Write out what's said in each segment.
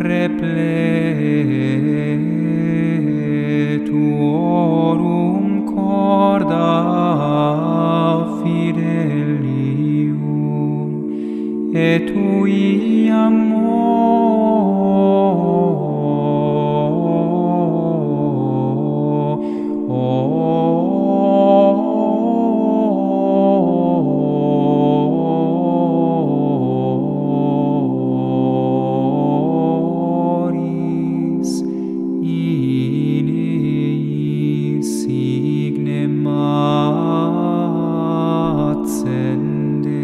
repletuorum corda fidelium, et tui amoris in eis signem accende.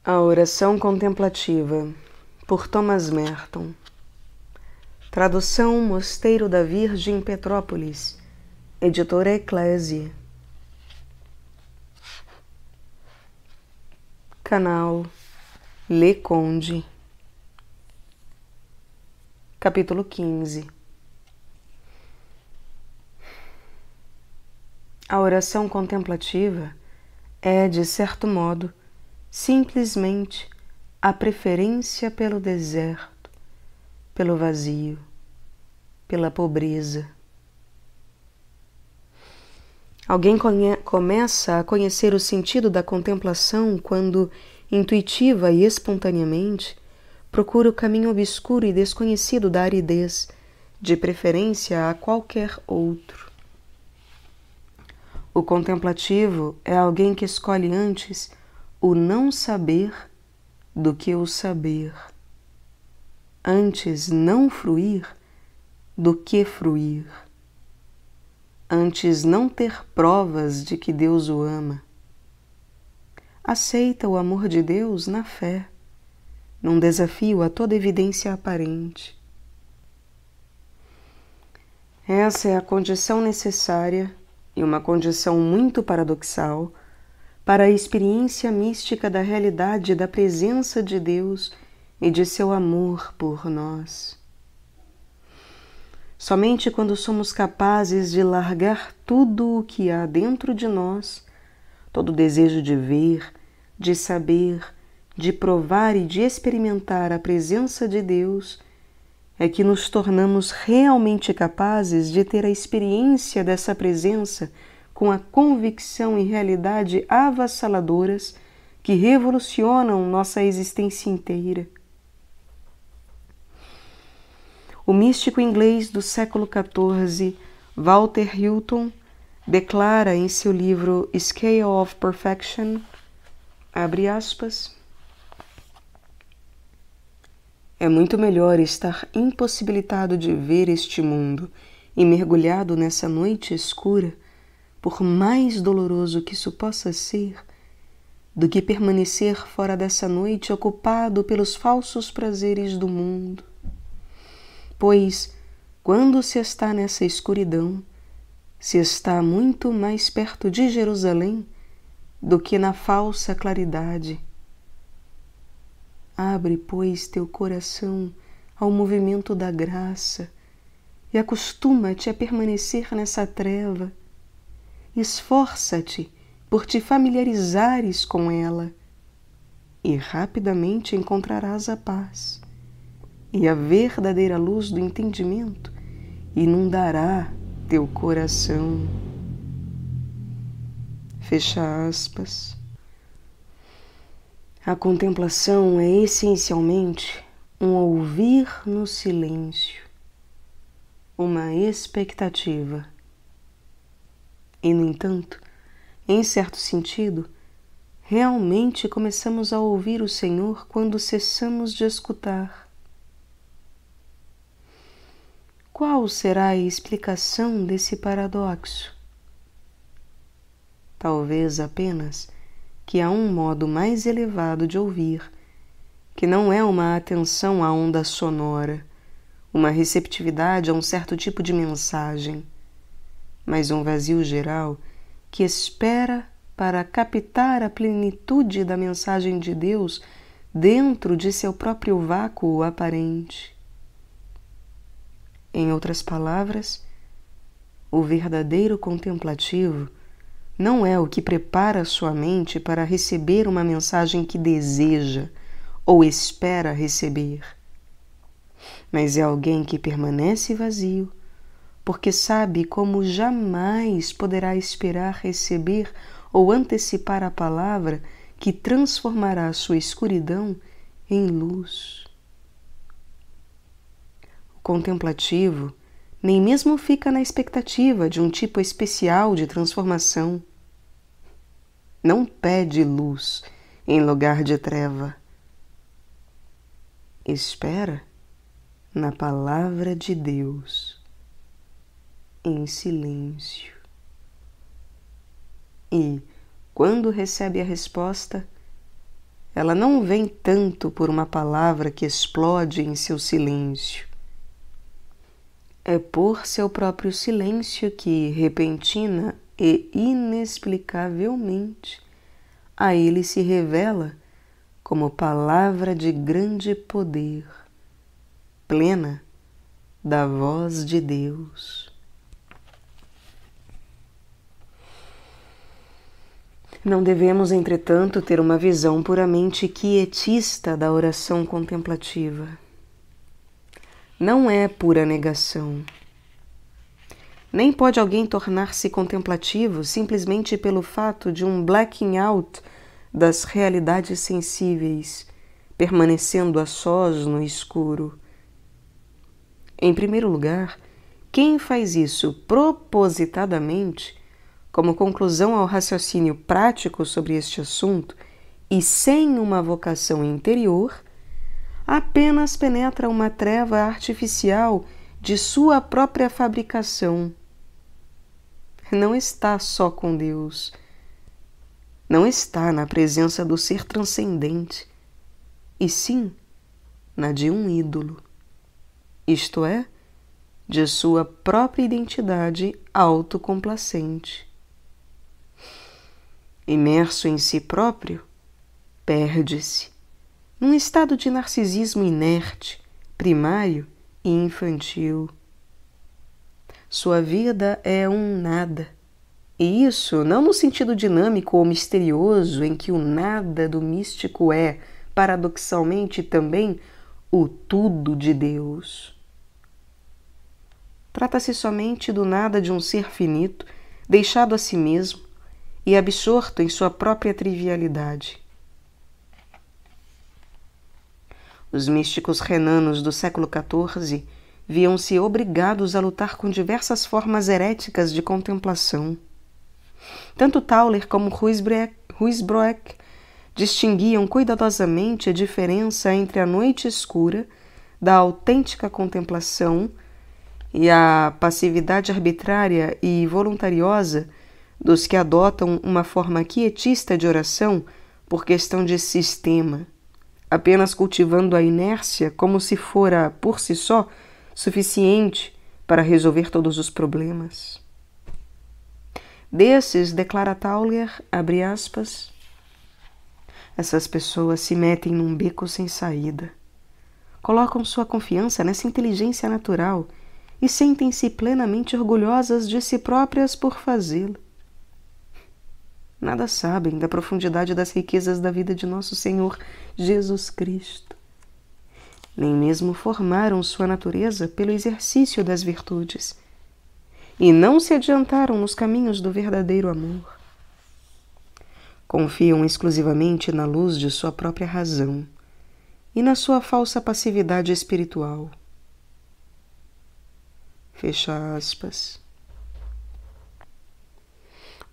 A Oração Contemplativa, por Thomas Merton. Tradução Mosteiro da Virgem, Petrópolis, editora Eclésia. Canal Le Conde. Capítulo 15. A oração contemplativa é, de certo modo, simplesmente a preferência pelo deserto, pelo vazio, pela pobreza. Alguém começa a conhecer o sentido da contemplação quando, intuitiva e espontaneamente, procura o caminho obscuro e desconhecido da aridez, de preferência a qualquer outro. O contemplativo é alguém que escolhe antes o não saber do que o saber. Antes não fruir do que fruir. Antes não ter provas de que Deus o ama. Aceita o amor de Deus na fé, num desafio a toda evidência aparente. Essa é a condição necessária, e uma condição muito paradoxal, para a experiência mística da realidade da presença de Deus e de seu amor por nós. Somente quando somos capazes de largar tudo o que há dentro de nós, todo o desejo de ver, de saber, de provar e de experimentar a presença de Deus, é que nos tornamos realmente capazes de ter a experiência dessa presença com a convicção e realidade avassaladoras que revolucionam nossa existência inteira. O místico inglês do século XIV, Walter Hilton, declara em seu livro Scale of Perfection, abre aspas, é muito melhor estar impossibilitado de ver este mundo e mergulhado nessa noite escura, por mais doloroso que isso possa ser, do que permanecer fora dessa noite ocupado pelos falsos prazeres do mundo. Pois, quando se está nessa escuridão, se está muito mais perto de Jerusalém do que na falsa claridade. Abre, pois, teu coração ao movimento da graça e acostuma-te a permanecer nessa treva. Esforça-te por te familiarizares com ela e rapidamente encontrarás a paz, e a verdadeira luz do entendimento inundará teu coração. Fecha aspas. A contemplação é essencialmente um ouvir no silêncio, uma expectativa. E, no entanto, em certo sentido, realmente começamos a ouvir o Senhor quando cessamos de escutar. Qual será a explicação desse paradoxo? Talvez apenas que há um modo mais elevado de ouvir, que não é uma atenção à onda sonora, uma receptividade a um certo tipo de mensagem, mas um vazio geral que espera para captar a plenitude da mensagem de Deus dentro de seu próprio vácuo aparente. Em outras palavras, o verdadeiro contemplativo não é o que prepara sua mente para receber uma mensagem que deseja ou espera receber, mas é alguém que permanece vazio, porque sabe como jamais poderá esperar receber ou antecipar a palavra que transformará sua escuridão em luz. O contemplativo nem mesmo fica na expectativa de um tipo especial de transformação. Não pede luz em lugar de treva. Espera na palavra de Deus, em silêncio. E, quando recebe a resposta, ela não vem tanto por uma palavra que explode em seu silêncio. É por seu próprio silêncio que, repentina e inexplicavelmente, a ele se revela como palavra de grande poder, plena da voz de Deus. Não devemos, entretanto, ter uma visão puramente quietista da oração contemplativa. Não é pura negação. Nem pode alguém tornar-se contemplativo simplesmente pelo fato de um blacking out das realidades sensíveis, permanecendo a sós no escuro. Em primeiro lugar, quem faz isso propositadamente, como conclusão ao raciocínio prático sobre este assunto e sem uma vocação interior, apenas penetra uma treva artificial de sua própria fabricação. Não está só com Deus. Não está na presença do ser transcendente, e sim na de um ídolo, isto é, de sua própria identidade autocomplacente. Imerso em si próprio, perde-se num estado de narcisismo inerte, primário e infantil. Sua vida é um nada, e isso não no sentido dinâmico ou misterioso em que o nada do místico é, paradoxalmente, também o tudo de Deus. Trata-se somente do nada de um ser finito, deixado a si mesmo e absorto em sua própria trivialidade. Os místicos renanos do século XIV viam-se obrigados a lutar com diversas formas heréticas de contemplação. Tanto Tauler como Ruysbroeck distinguiam cuidadosamente a diferença entre a noite escura da autêntica contemplação e a passividade arbitrária e voluntariosa dos que adotam uma forma quietista de oração por questão de sistema, apenas cultivando a inércia como se fora, por si só, suficiente para resolver todos os problemas. Desses, declara Tauler, abre aspas, essas pessoas se metem num beco sem saída, colocam sua confiança nessa inteligência natural e sentem-se plenamente orgulhosas de si próprias por fazê-lo. Nada sabem da profundidade das riquezas da vida de nosso Senhor Jesus Cristo. Nem mesmo formaram sua natureza pelo exercício das virtudes, e não se adiantaram nos caminhos do verdadeiro amor. Confiam exclusivamente na luz de sua própria razão e na sua falsa passividade espiritual. Fecha aspas.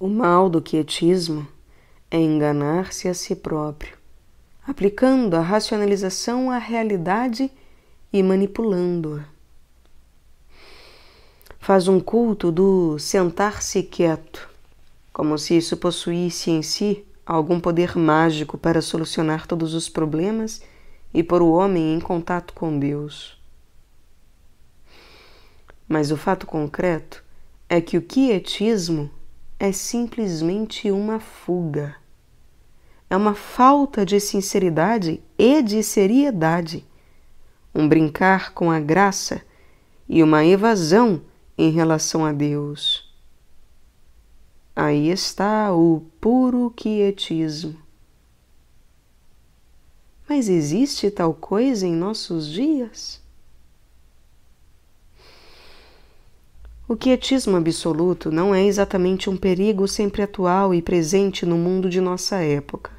O mal do quietismo é enganar-se a si próprio, aplicando a racionalização à realidade e manipulando-a. Faz um culto do sentar-se quieto, como se isso possuísse em si algum poder mágico para solucionar todos os problemas e pôr o homem em contato com Deus. Mas o fato concreto é que o quietismo é simplesmente uma fuga. É uma falta de sinceridade e de seriedade, um brincar com a graça e uma evasão em relação a Deus. Aí está o puro quietismo. Mas existe tal coisa em nossos dias? O quietismo absoluto não é exatamente um perigo sempre atual e presente no mundo de nossa época.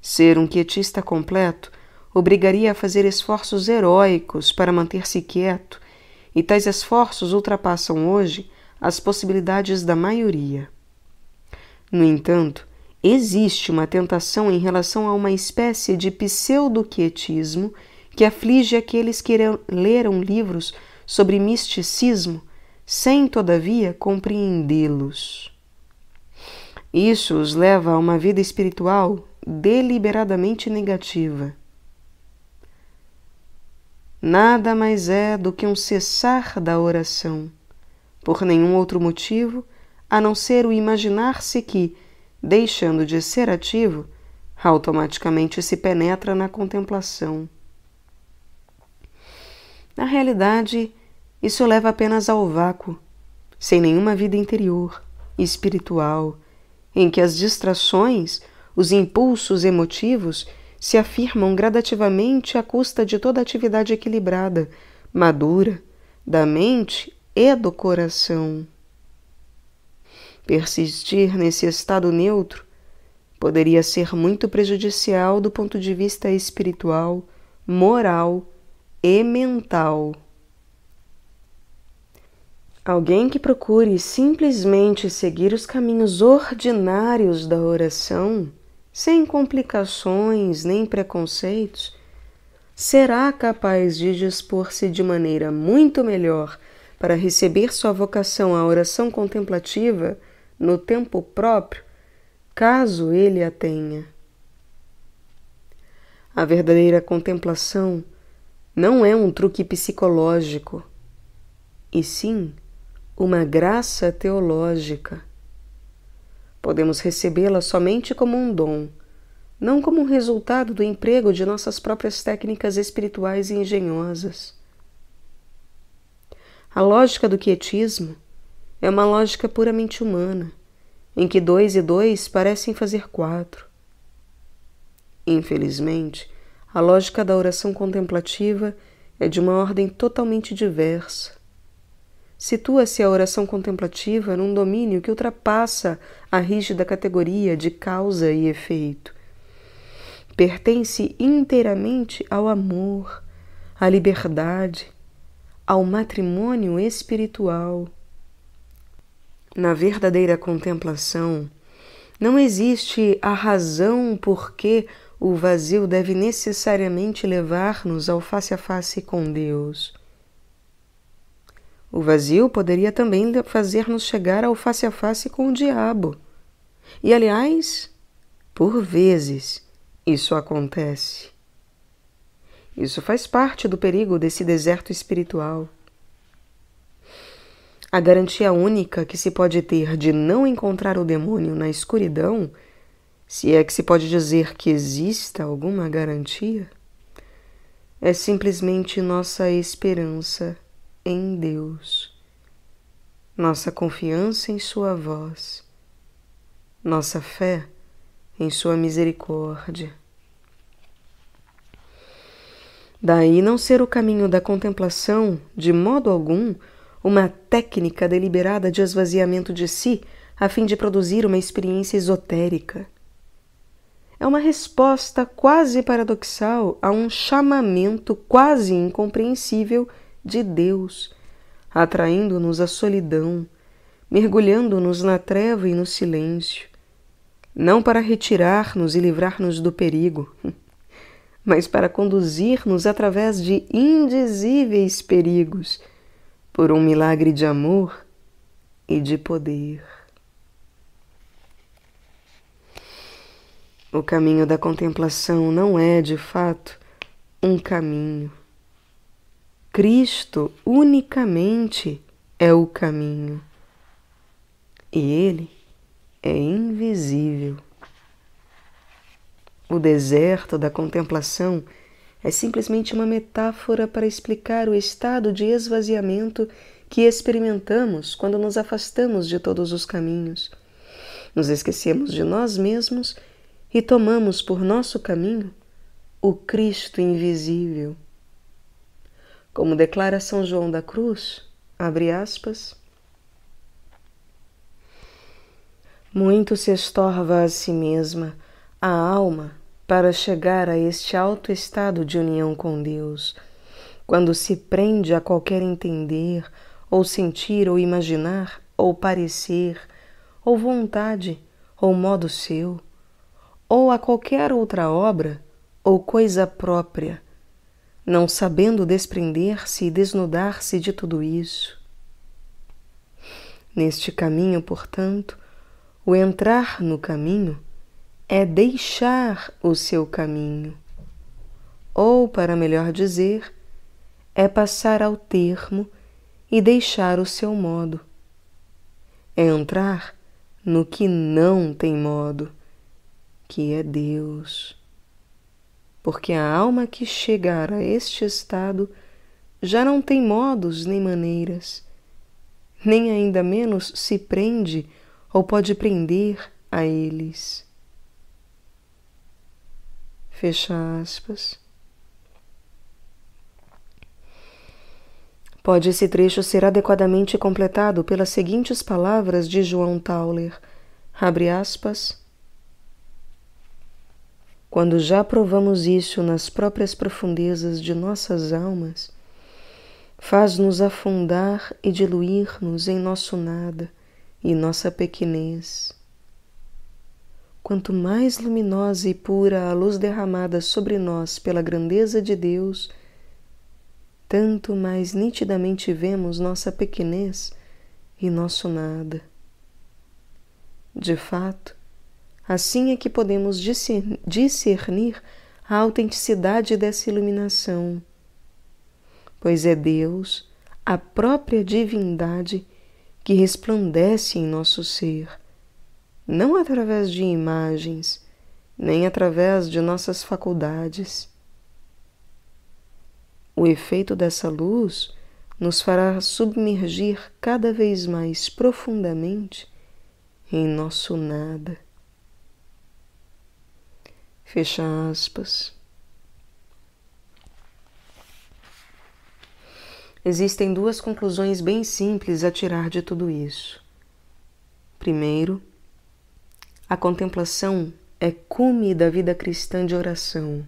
Ser um quietista completo obrigaria a fazer esforços heróicos para manter-se quieto, e tais esforços ultrapassam hoje as possibilidades da maioria. No entanto, existe uma tentação em relação a uma espécie de pseudo-quietismo que aflige aqueles que leram livros sobre misticismo sem, todavia, compreendê-los. Isso os leva a uma vida espiritual deliberadamente negativa. Nada mais é do que um cessar da oração, por nenhum outro motivo a não ser o imaginar-se que, deixando de ser ativo, automaticamente se penetra na contemplação. Na realidade, isso leva apenas ao vácuo, sem nenhuma vida interior, espiritual, em que as distrações, os impulsos emotivos se afirmam gradativamente à custa de toda atividade equilibrada, madura, da mente e do coração. Persistir nesse estado neutro poderia ser muito prejudicial do ponto de vista espiritual, moral e mental. Alguém que procure simplesmente seguir os caminhos ordinários da oração, sem complicações nem preconceitos, será capaz de dispor-se de maneira muito melhor para receber sua vocação à oração contemplativa no tempo próprio, caso ele a tenha. A verdadeira contemplação não é um truque psicológico, e sim uma graça teológica. Podemos recebê-la somente como um dom, não como um resultado do emprego de nossas próprias técnicas espirituais e engenhosas. A lógica do quietismo é uma lógica puramente humana, em que 2 e 2 parecem fazer 4. Infelizmente, a lógica da oração contemplativa é de uma ordem totalmente diversa. Situa-se a oração contemplativa num domínio que ultrapassa a rígida categoria de causa e efeito. Pertence inteiramente ao amor, à liberdade, ao matrimônio espiritual. Na verdadeira contemplação, não existe a razão por que o vazio deve necessariamente levar-nos ao face a face com Deus. O vazio poderia também fazer-nos chegar ao face a face com o diabo. E, aliás, por vezes, isso acontece. Isso faz parte do perigo desse deserto espiritual. A garantia única que se pode ter de não encontrar o demônio na escuridão, se é que se pode dizer que exista alguma garantia, é simplesmente nossa esperança em Deus, nossa confiança em sua voz, nossa fé em sua misericórdia. Daí não ser o caminho da contemplação, de modo algum, uma técnica deliberada de esvaziamento de si a fim de produzir uma experiência esotérica. É uma resposta quase paradoxal a um chamamento quase incompreensível de Deus, atraindo-nos à solidão, mergulhando-nos na treva e no silêncio, não para retirar-nos e livrar-nos do perigo, mas para conduzir-nos através de indizíveis perigos, por um milagre de amor e de poder. O caminho da contemplação não é, de fato, um caminho. Cristo unicamente é o caminho, e Ele é invisível. O deserto da contemplação é simplesmente uma metáfora para explicar o estado de esvaziamento que experimentamos quando nos afastamos de todos os caminhos. Nos esquecemos de nós mesmos e tomamos por nosso caminho o Cristo invisível. Como declara São João da Cruz, abre aspas, muito se estorva a si mesma a alma para chegar a este alto estado de união com Deus, quando se prende a qualquer entender, ou sentir, ou imaginar, ou parecer, ou vontade, ou modo seu, ou a qualquer outra obra, ou coisa própria, não sabendo desprender-se e desnudar-se de tudo isso. Neste caminho, portanto, o entrar no caminho é deixar o seu caminho, ou, para melhor dizer, é passar ao termo e deixar o seu modo. É entrar no que não tem modo, que é Deus. Porque a alma que chegar a este estado já não tem modos nem maneiras, nem ainda menos se prende ou pode prender a eles. Fecha aspas. Pode esse trecho ser adequadamente completado pelas seguintes palavras de João Tauler, abre aspas, quando já provamos isso nas próprias profundezas de nossas almas, faz-nos afundar e diluir-nos em nosso nada e nossa pequenez. Quanto mais luminosa e pura a luz derramada sobre nós pela grandeza de Deus, tanto mais nitidamente vemos nossa pequenez e nosso nada. De fato, assim é que podemos discernir a autenticidade dessa iluminação, pois é Deus, a própria divindade, que resplandece em nosso ser, não através de imagens, nem através de nossas faculdades. O efeito dessa luz nos fará submergir cada vez mais profundamente em nosso nada. Fecha aspas. Existem duas conclusões bem simples a tirar de tudo isso. Primeiro, a contemplação é cume da vida cristã de oração,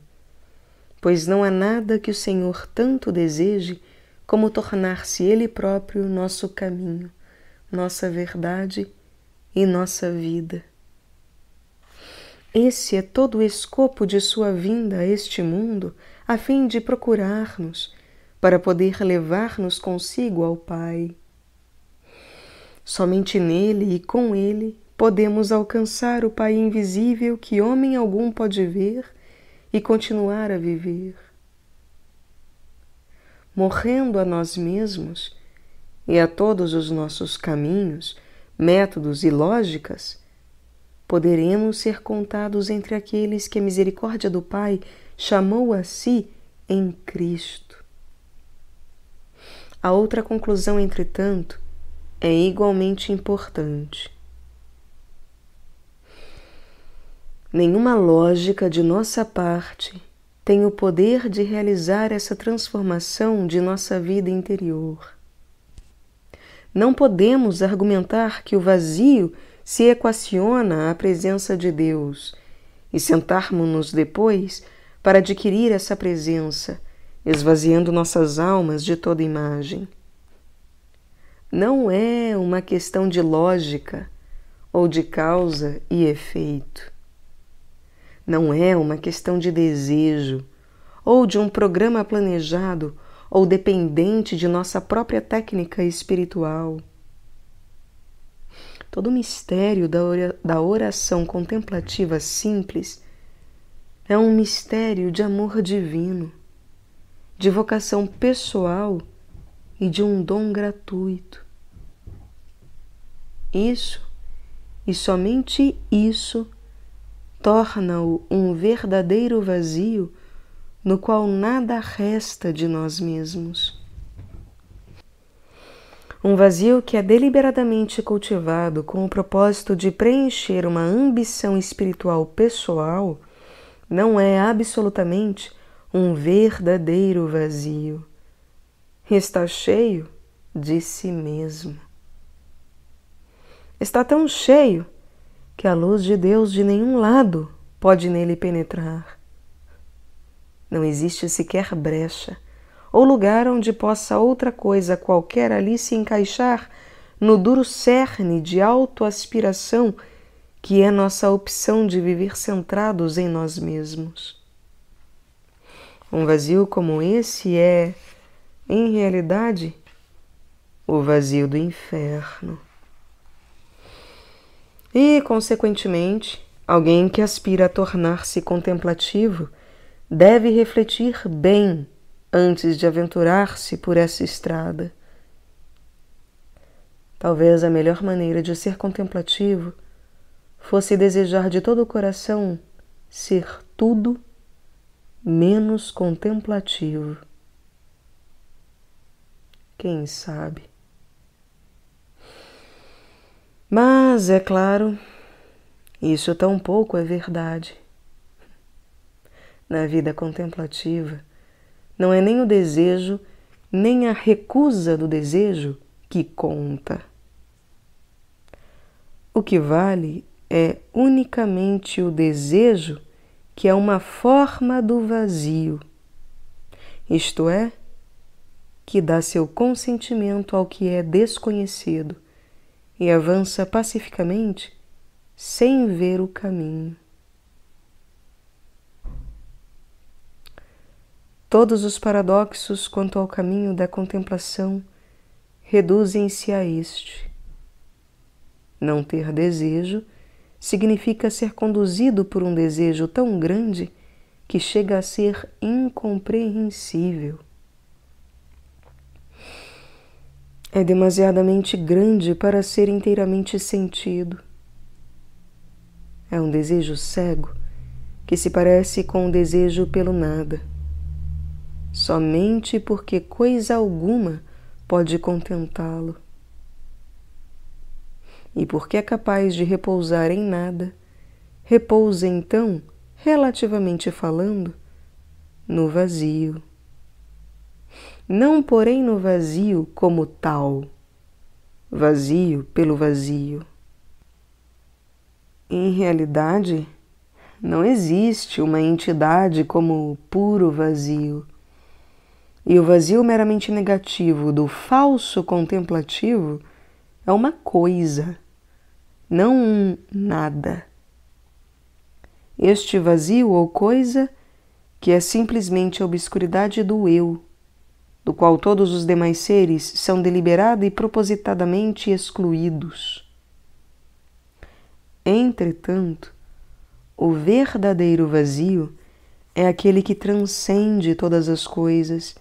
pois não há nada que o Senhor tanto deseje como tornar-se Ele próprio nosso caminho, nossa verdade e nossa vida. Esse é todo o escopo de sua vinda a este mundo, a fim de procurar-nos, para poder levar-nos consigo ao Pai. Somente nele e com ele podemos alcançar o Pai invisível que homem algum pode ver e continuar a viver. Morrendo a nós mesmos e a todos os nossos caminhos, métodos e lógicas, poderemos ser contados entre aqueles que a misericórdia do Pai chamou a si em Cristo. A outra conclusão, entretanto, é igualmente importante. Nenhuma lógica de nossa parte tem o poder de realizar essa transformação de nossa vida interior. Não podemos argumentar que o vazio se equaciona à presença de Deus e sentarmos-nos depois para adquirir essa presença, esvaziando nossas almas de toda imagem. Não é uma questão de lógica ou de causa e efeito. Não é uma questão de desejo, ou de um programa planejado ou dependente de nossa própria técnica espiritual. Todo o mistério da oração contemplativa simples é um mistério de amor divino, de vocação pessoal e de um dom gratuito. Isso, e somente isso, torna-o um verdadeiro vazio no qual nada resta de nós mesmos. Um vazio que é deliberadamente cultivado com o propósito de preencher uma ambição espiritual pessoal não é absolutamente um verdadeiro vazio. Está cheio de si mesmo. Está tão cheio que a luz de Deus de nenhum lado pode nele penetrar. Não existe sequer brecha ou lugar onde possa outra coisa qualquer ali se encaixar no duro cerne de autoaspiração que é nossa opção de viver centrados em nós mesmos. Um vazio como esse é, em realidade, o vazio do inferno. E, consequentemente, alguém que aspira a tornar-se contemplativo deve refletir bem antes de aventurar-se por essa estrada. Talvez a melhor maneira de ser contemplativo fosse desejar de todo o coração ser tudo menos contemplativo. Quem sabe? Mas, é claro, isso tampouco é verdade. Na vida contemplativa, não é nem o desejo, nem a recusa do desejo que conta. O que vale é unicamente o desejo, que é uma forma do vazio, isto é, que dá seu consentimento ao que é desconhecido e avança pacificamente sem ver o caminho. Todos os paradoxos quanto ao caminho da contemplação reduzem-se a este. Não ter desejo significa ser conduzido por um desejo tão grande que chega a ser incompreensível. É demasiadamente grande para ser inteiramente sentido. É um desejo cego que se parece com o desejo pelo nada, somente porque coisa alguma pode contentá-lo. E porque é capaz de repousar em nada, repousa então, relativamente falando, no vazio. Não, porém, no vazio como tal, vazio pelo vazio. Em realidade, não existe uma entidade como puro vazio. E o vazio meramente negativo do falso contemplativo é uma coisa, não um nada. Este vazio ou coisa, que é simplesmente a obscuridade do eu, do qual todos os demais seres são deliberada e propositadamente excluídos. Entretanto, o verdadeiro vazio é aquele que transcende todas as coisas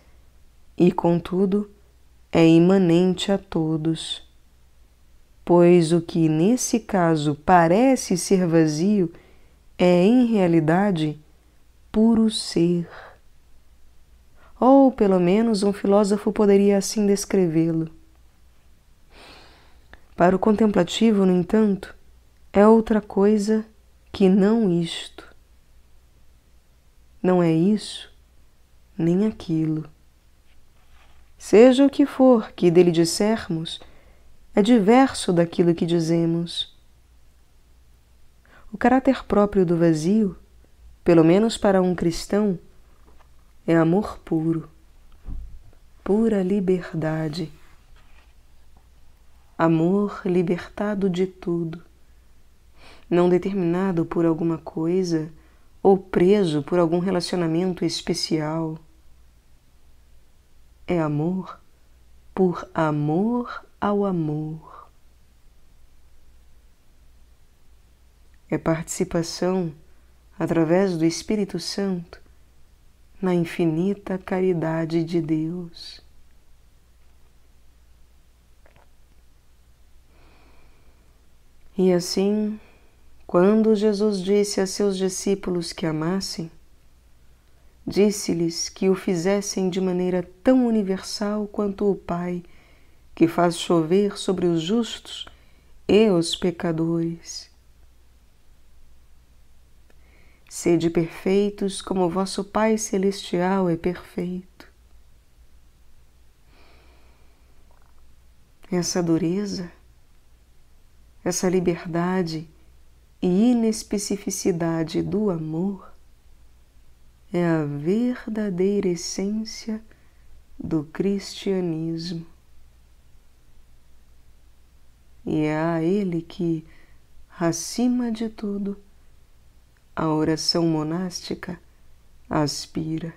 e, contudo, é imanente a todos, pois o que nesse caso parece ser vazio é, em realidade, puro ser. Ou, pelo menos, um filósofo poderia assim descrevê-lo. Para o contemplativo, no entanto, é outra coisa que não isto. Não é isso, nem aquilo. Seja o que for que dele dissermos, é diverso daquilo que dizemos. O caráter próprio do vazio, pelo menos para um cristão, é amor puro, pura liberdade. Amor libertado de tudo, não determinado por alguma coisa ou preso por algum relacionamento especial. É amor por amor ao amor. É participação, através do Espírito Santo, na infinita caridade de Deus. E assim, quando Jesus disse a seus discípulos que amassem, disse-lhes que o fizessem de maneira tão universal quanto o Pai, que faz chover sobre os justos e os pecadores. Sede perfeitos como vosso Pai Celestial é perfeito. Essa dureza, essa liberdade e inespecificidade do amor é a verdadeira essência do cristianismo. E é a ele que, acima de tudo, a oração monástica aspira.